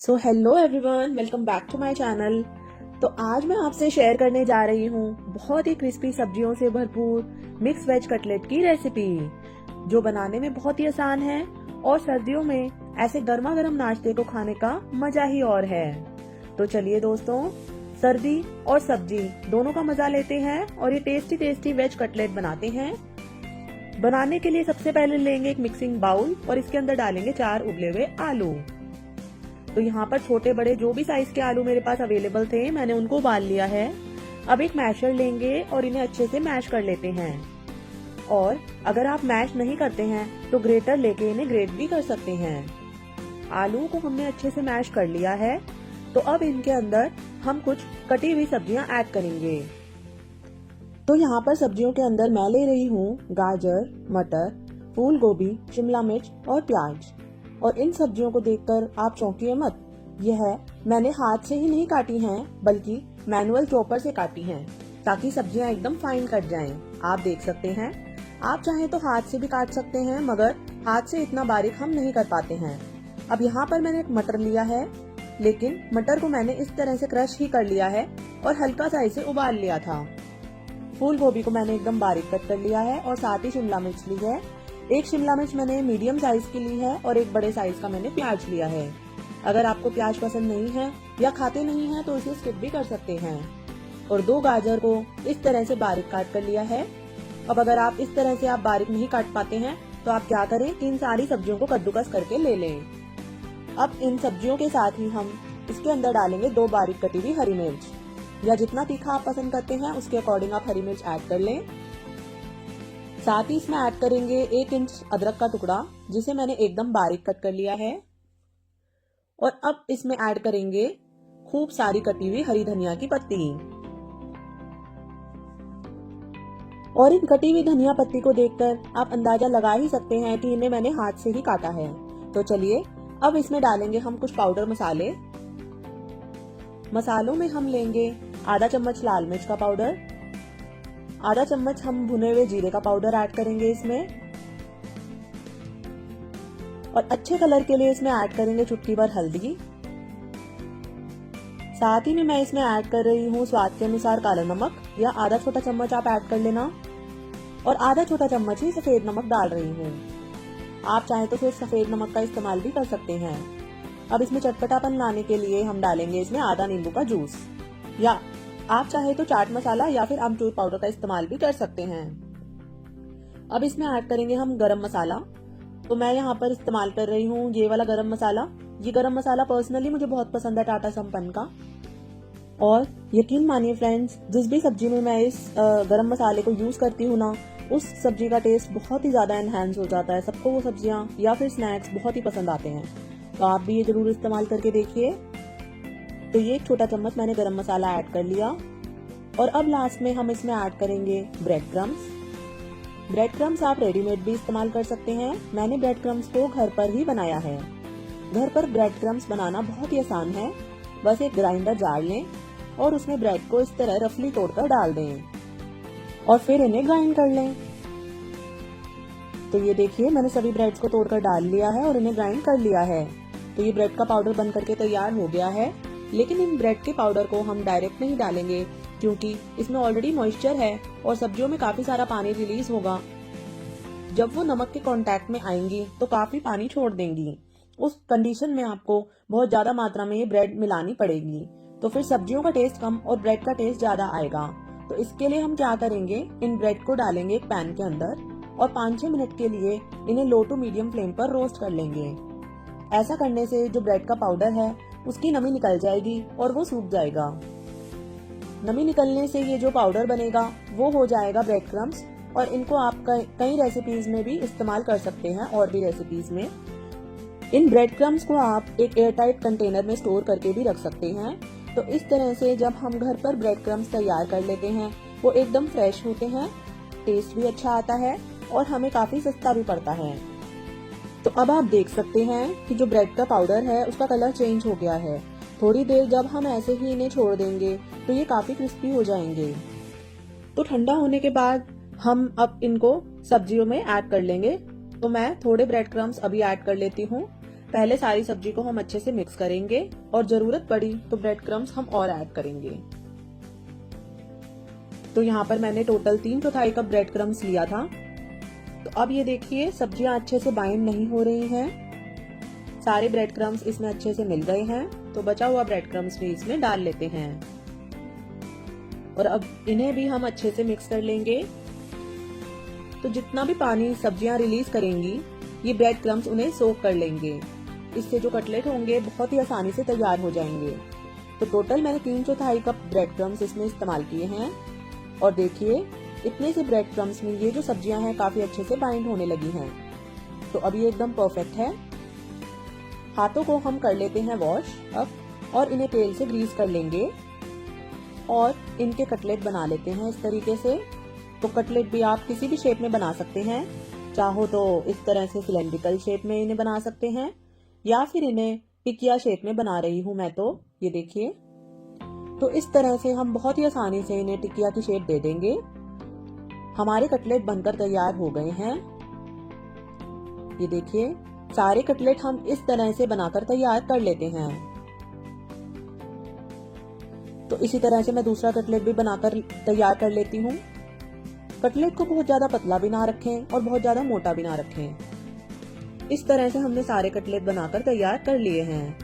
So hello everyone, welcome back to my channel. तो आज मैं आपसे शेयर करने जा रही हूँ बहुत ही क्रिस्पी सब्जियों से भरपूर मिक्स वेज कटलेट की रेसिपी, जो बनाने में बहुत ही आसान है और सर्दियों में ऐसे गर्मा गर्म नाश्ते को खाने का मजा ही और है। तो चलिए दोस्तों, सर्दी और सब्जी दोनों का मजा लेते हैं और ये टेस्टी टेस्टी वेज कटलेट बनाते हैं। बनाने के लिए सबसे पहले लेंगे एक मिक्सिंग बाउल और इसके अंदर डालेंगे 4 उबले हुए आलू। तो यहाँ पर छोटे बड़े जो भी साइज के आलू मेरे पास अवेलेबल थे, मैंने उनको उबाल लिया है। अब एक मैशर लेंगे और इन्हें अच्छे से मैश कर लेते हैं। और अगर आप मैश नहीं करते हैं तो ग्रेटर लेके इन्हें ग्रेट भी कर सकते हैं। आलू को हमने अच्छे से मैश कर लिया है। तो अब इनके अंदर हम कुछ कटी हुई सब्जियां ऐड करेंगे। तो यहाँ पर सब्जियों के अंदर मैं ले रही हूँ गाजर, मटर, फूल गोभी, शिमला मिर्च और प्याज। और इन सब्जियों को देखकर आप चौंकिए मत, यह मैंने हाथ से ही नहीं काटी हैं, बल्कि मैनुअल चॉपर से काटी हैं, ताकि सब्जियां एकदम फाइन कट जाएं। आप देख सकते हैं, आप चाहें तो हाथ से भी काट सकते हैं, मगर हाथ से इतना बारीक हम नहीं कर पाते हैं। अब यहाँ पर मैंने एक मटर लिया है, लेकिन मटर को मैंने इस तरह से क्रश ही कर लिया है और हल्का सा इसे उबाल लिया था। फूल गोभी को मैंने एकदम बारीक कट कर लिया है और साथ ही शिमला मिर्च ली है। एक शिमला मिर्च मैंने मीडियम साइज की ली है और एक बड़े साइज का मैंने प्याज लिया है। अगर आपको प्याज पसंद नहीं है या खाते नहीं हैं तो इसे स्किप भी कर सकते हैं। और 2 गाजर को इस तरह से बारीक काट कर लिया है। अब अगर आप इस तरह से आप बारीक नहीं काट पाते हैं तो आप क्या करें, इन सारी सब्जियों को कद्दूकस करके ले लें। अब इन सब्जियों के साथ ही हम इसके अंदर डालेंगे 2 बारीक कटी हुई हरी मिर्च, या जितना तीखा आप पसंद करते हैं उसके अकॉर्डिंग आप हरी मिर्च ऐड कर लें। साथ ही इसमें ऐड करेंगे 1 इंच अदरक का टुकड़ा, जिसे मैंने एकदम बारीक कट कर लिया है। और अब इसमें ऐड करेंगे खूब सारी कटी हुई हरी धनिया की पत्ती। और इन कटी हुई धनिया पत्ती को देखकर आप अंदाजा लगा ही सकते हैं कि इन्हें मैंने हाथ से ही काटा है। तो चलिए, अब इसमें डालेंगे हम कुछ पाउडर मसाले। मसालों में हम लेंगे आधा चम्मच लाल मिर्च का पाउडर, आधा चम्मच हम भुने हुए जीरे का पाउडर ऐड करेंगे इसमें। और अच्छे कलर के लिए इसमें ऐड करेंगे चुटकी भर हल्दी। साथ ही में मैं इसमें ऐड कर रही हूँ स्वाद के अनुसार काला नमक, या आधा छोटा चम्मच आप ऐड कर लेना। और आधा छोटा चम्मच ही सफेद नमक डाल रही हूँ। आप चाहे तो सिर्फ सफेद नमक का इस्तेमाल भी कर सकते हैं। अब इसमें चटपटापन लाने के लिए हम डालेंगे इसमें आधा नींबू का जूस, या आप चाहे तो चाट मसाला या फिर आमचूर पाउडर का इस्तेमाल भी कर सकते हैं। अब इसमें ऐड करेंगे हम गरम मसाला। तो मैं यहाँ पर इस्तेमाल कर रही हूँ ये वाला गरम मसाला। ये गरम मसाला पर्सनली मुझे बहुत पसंद है, टाटा संपन्न का। और यकीन मानिए फ्रेंड्स, जिस भी सब्जी में मैं इस गरम मसाले को यूज करती हूँ ना, उस सब्जी का टेस्ट बहुत ही ज्यादा एनहांस हो जाता है। सबको वो सब्जियां या फिर स्नैक्स बहुत ही पसंद आते हैं। तो आप भी ये जरूर इस्तेमाल करके देखिए। तो ये 1 छोटा चम्मच मैंने गरम मसाला ऐड कर लिया। और अब लास्ट में हम इसमें ऐड करेंगे ब्रेड क्रम्स। ब्रेड क्रम्स आप रेडीमेड भी इस्तेमाल कर सकते हैं। मैंने ब्रेड क्रम्स को घर पर ही बनाया है। घर पर ब्रेड क्रम्स बनाना बहुत ही आसान है। बस एक ग्राइंडर जार लें और उसमें ब्रेड को इस तरह रफली तोड़कर डाल दें और फिर इन्हें ग्राइंड कर लें। तो ये देखिए, मैंने सभी ब्रेड्स को तोड़कर डाल लिया है और इन्हें ग्राइंड कर लिया है। तो ये ब्रेड का पाउडर बन करके तैयार हो गया है। लेकिन इन ब्रेड के पाउडर को हम डायरेक्ट नहीं डालेंगे, क्योंकि इसमें ऑलरेडी मॉइस्चर है और सब्जियों में काफी सारा पानी रिलीज होगा। जब वो नमक के कांटेक्ट में आएंगी तो काफी पानी छोड़ देंगी। उस कंडीशन में आपको बहुत ज्यादा मात्रा में ये ब्रेड मिलानी पड़ेगी। तो फिर सब्जियों का टेस्ट कम और ब्रेड का टेस्ट ज्यादा आएगा। तो इसके लिए हम क्या करेंगे, इन ब्रेड को डालेंगे एक पैन के अंदर और 5-6 मिनट के लिए इन्हें लो टू मीडियम फ्लेम पर रोस्ट कर लेंगे। ऐसा करने से जो ब्रेड का पाउडर है उसकी नमी निकल जाएगी और वो सूख जाएगा। नमी निकलने से ये जो पाउडर बनेगा वो हो जाएगा ब्रेड क्रम्स। और इनको आप कई रेसिपीज में भी इस्तेमाल कर सकते हैं। और भी रेसिपीज में इन ब्रेड क्रम्स को आप एक एयरटाइट कंटेनर में स्टोर करके भी रख सकते हैं। तो इस तरह से जब हम घर पर ब्रेड क्रम्स तैयार कर लेते हैं, वो एकदम फ्रेश होते हैं, टेस्ट भी अच्छा आता है और हमें काफी सस्ता भी पड़ता है। तो अब आप देख सकते हैं कि जो ब्रेड का पाउडर है उसका कलर चेंज हो गया है। थोड़ी देर जब हम ऐसे ही इन्हें छोड़ देंगे तो ये काफी क्रिस्पी हो जाएंगे। तो ठंडा होने के बाद हम अब इनको सब्जियों में ऐड कर लेंगे। तो मैं थोड़े ब्रेड क्रम्स अभी ऐड कर लेती हूँ। पहले सारी सब्जी को हम अच्छे से मिक्स करेंगे और जरूरत पड़ी तो ब्रेड क्रम्स हम और ऐड करेंगे। तो यहाँ पर मैंने टोटल 3/4 कप ब्रेड क्रम्स लिया था। तो अब ये देखिए सब्जियां अच्छे से बाइंड नहीं हो रही हैं। सारे ब्रेड क्रम्स इसमें अच्छे से मिल गए हैं। तो बचा हुआ ब्रेड क्रम्स भी इसमें डाल लेते हैं और अब इन्हें भी हम अच्छे से मिक्स कर लेंगे। तो जितना भी पानी सब्जियां रिलीज करेंगी ये ब्रेड क्रम्स उन्हें सोक कर लेंगे। इससे जो कटलेट होंगे बहुत ही आसानी से तैयार हो जाएंगे। तो टोटल मैंने 3/4 कप ब्रेड क्रम्स इसमें इस्तेमाल किए हैं और देखिए इतने से ब्रेड क्रम्स में ये जो सब्जियां हैं काफी अच्छे से बाइंड होने लगी हैं। तो अब ये एकदम परफेक्ट है। हाथों को हम कर लेते हैं वॉश अब और इन्हें तेल से ग्रीस कर लेंगे और इनके कटलेट बना लेते हैं इस तरीके से। तो कटलेट भी आप किसी भी शेप में बना सकते हैं, चाहो तो इस तरह से सिलेंड्रिकल शेप में इन्हें बना सकते हैं या फिर इन्हें टिकिया शेप में बना रही हूँ मैं। तो ये देखिए, तो इस तरह से हम बहुत ही आसानी से इन्हें टिकिया की शेप दे देंगे। हमारे कटलेट बनकर तैयार हो गए हैं। ये देखिए सारे कटलेट हम इस तरह से बनाकर तैयार कर लेते हैं। तो इसी तरह से मैं दूसरा कटलेट भी बनाकर तैयार कर लेती हूँ। कटलेट को बहुत ज्यादा पतला भी ना रखें और बहुत ज्यादा मोटा भी ना रखें। इस तरह से हमने सारे कटलेट बनाकर तैयार कर लिए हैं।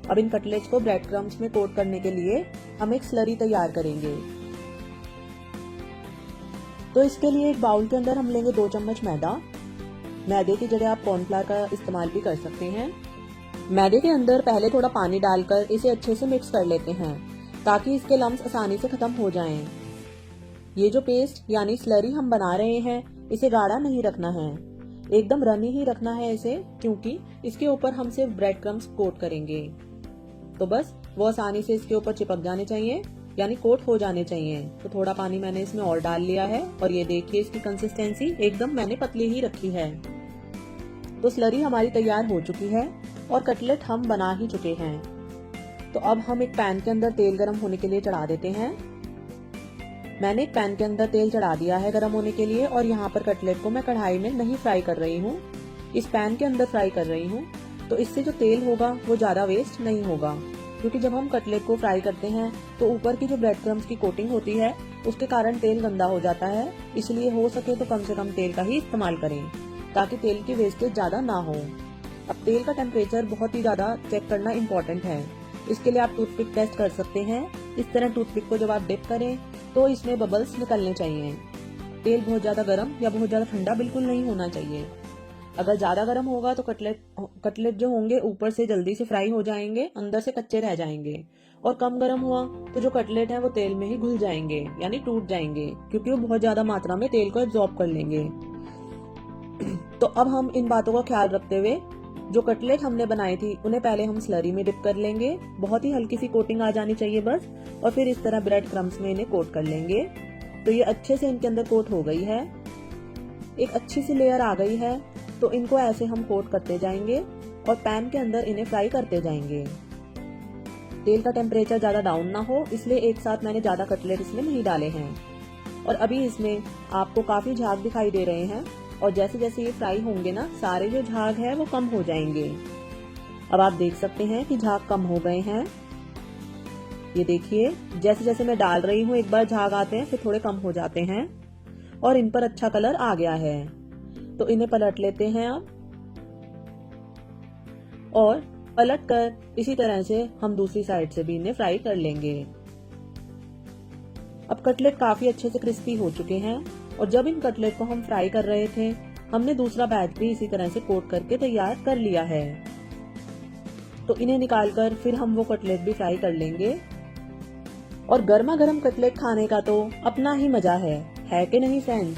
अब इन कटलेट्स को ब्रेड क्रम्स में कोट करने के लिए हम एक स्लरी तैयार करेंगे। तो इसके लिए एक बाउल के अंदर हम लेंगे 2 चम्मच मैदा। मैदे की जगह आप कॉर्नफ्लावर का इस्तेमाल भी कर सकते हैं। मैदे के अंदर पहले थोड़ा पानी डालकर इसे अच्छे से मिक्स कर लेते हैं ताकि इसके लम्स आसानी से खत्म हो जाएं। ये जो पेस्ट यानी स्लरी हम बना रहे हैं इसे गाढ़ा नहीं रखना है, एकदम रनी ही रखना है इसे, क्योंकि इसके ऊपर हम सिर्फ ब्रेड क्रम्स कोट करेंगे। तो बस वो आसानी से इसके ऊपर चिपक जाने चाहिए यानी कोट हो जाने चाहिए। तो थोड़ा पानी मैंने इसमें और डाल लिया है और ये देखिए इसकी कंसिस्टेंसी एकदम मैंने पतली ही रखी है। तो स्लरी हमारी तैयार हो चुकी है और कटलेट हम बना ही चुके हैं। तो अब हम एक पैन के अंदर तेल गरम होने के लिए चढ़ा देते हैं। मैंने एक पैन के अंदर तेल चढ़ा दिया है गरम होने के लिए और यहाँ पर कटलेट को मैं कढ़ाई में नहीं फ्राई कर रही हूँ, इस पैन के अंदर फ्राई कर रही हूँ। तो इससे जो तेल होगा वो ज्यादा वेस्ट नहीं होगा, क्योंकि जब हम कटलेट को फ्राई करते हैं तो ऊपर की जो ब्रेड क्रम्स की कोटिंग होती है उसके कारण तेल गंदा हो जाता है। इसलिए हो सके तो कम से कम तेल का ही इस्तेमाल करें ताकि तेल की वेस्टेज ज्यादा ना हो। अब तेल का टेम्परेचर बहुत ही ज्यादा चेक करना इम्पोर्टेंट है। इसके लिए आप टूथपिक टेस्ट कर सकते हैं। इस तरह टूथपिक को जब आप डिप करें तो इसमें बबल्स निकलने चाहिए। तेल बहुत ज्यादा गर्म या बहुत ज्यादा ठंडा बिल्कुल नहीं होना चाहिए। अगर ज्यादा गर्म होगा तो कटलेट जो होंगे ऊपर से जल्दी से फ्राई हो जाएंगे, अंदर से कच्चे रह जाएंगे, और कम गर्म हुआ तो जो कटलेट है वो तेल में ही घुल जाएंगे यानी टूट जाएंगे, क्योंकि वो बहुत ज्यादा मात्रा में तेल को एब्जॉर्ब कर लेंगे। तो अब हम इन बातों का ख्याल रखते हुए जो कटलेट हमने बनाई थी उन्हें पहले हम स्लरी में डिप कर लेंगे। बहुत ही हल्की सी कोटिंग आ जानी चाहिए बस, और फिर इस तरह ब्रेड क्रम्स में इन्हें कोट कर लेंगे। तो ये अच्छे से इनके अंदर कोट हो गई है, एक अच्छी सी लेयर आ गई है। तो इनको ऐसे हम कोट करते जाएंगे और पैन के अंदर इन्हें फ्राई करते जाएंगे। तेल का टेम्परेचर ज्यादा डाउन ना हो इसलिए एक साथ मैंने ज्यादा कटलेट इसमें नहीं डाले हैं। और अभी इसमें आपको काफी झाग दिखाई दे रहे हैं और जैसे जैसे ये फ्राई होंगे ना सारे जो झाग है वो कम हो जाएंगे। अब आप देख सकते हैं कि झाग कम हो गए हैं। ये देखिए जैसे जैसे मैं डाल रही हूँ एक बार झाग आते हैं फिर थोड़े कम हो जाते हैं और इन पर अच्छा कलर आ गया है। तो इन्हें पलट लेते हैं अब, और पलट कर इसी तरह से हम दूसरी साइड से भी इन्हें फ्राई कर लेंगे। अब कटलेट काफी अच्छे से क्रिस्पी हो चुके हैं और जब इन कटलेट को हम फ्राई कर रहे थे हमने दूसरा बैच भी इसी तरह से कोट करके तैयार कर लिया है। तो इन्हें निकालकर फिर हम वो कटलेट भी फ्राई कर लेंगे। और गर्मा गर्म कटलेट खाने का तो अपना ही मजा है कि नहीं फ्रेंड्स?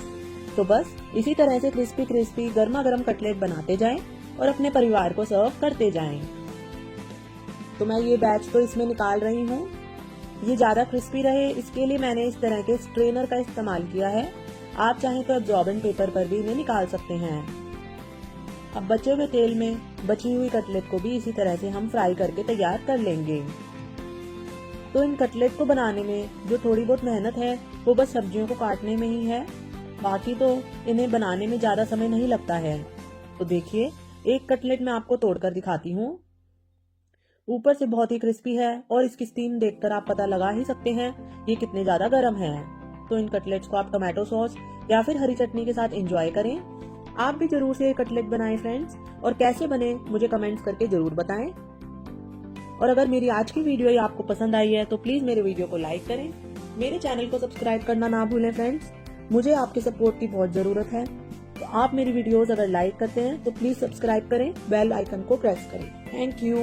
तो बस इसी तरह से क्रिस्पी क्रिस्पी गर्मा गर्म कटलेट बनाते जाएं और अपने परिवार को सर्व करते जाएं। तो मैं ये बैच तो इसमें निकाल रही हूँ। ये ज्यादा क्रिस्पी रहे इसके लिए मैंने इस तरह के स्ट्रेनर का इस्तेमाल किया है। आप चाहें तो एब्जॉर्बेंट पेपर पर भी इन्हें निकाल सकते हैं। अब बचे हुए तेल में बची हुई कटलेट को भी इसी तरह से हम फ्राई करके तैयार कर लेंगे। तो इन कटलेट को बनाने में जो थोड़ी बहुत मेहनत है वो बस सब्जियों को काटने में ही है, बाकी तो इन्हें बनाने में ज्यादा समय नहीं लगता है। तो देखिए एक कटलेट मैं आपको तोड़कर दिखाती हूँ। ऊपर से बहुत ही क्रिस्पी है और इसकी स्टीम देखकर आप पता लगा ही सकते हैं ये कितने ज्यादा गर्म है। तो इन कटलेट्स को आप टोमेटो सॉस या फिर हरी चटनी के साथ एंजॉय करें। आप भी जरूर से ये कटलेट बनाएं फ्रेंड्स, और कैसे बने मुझे कमेंट्स करके जरूर बताएं। और अगर मेरी आज की वीडियो ही आपको पसंद आई है तो प्लीज मेरे वीडियो को लाइक करें, मेरे चैनल को सब्सक्राइब करना ना भूलें फ्रेंड्स। मुझे आपके सपोर्ट की बहुत जरूरत है। तो आप मेरी वीडियोस अगर लाइक करते हैं तो प्लीज सब्सक्राइब करें, बेल आइकन को प्रेस करें। Thank you.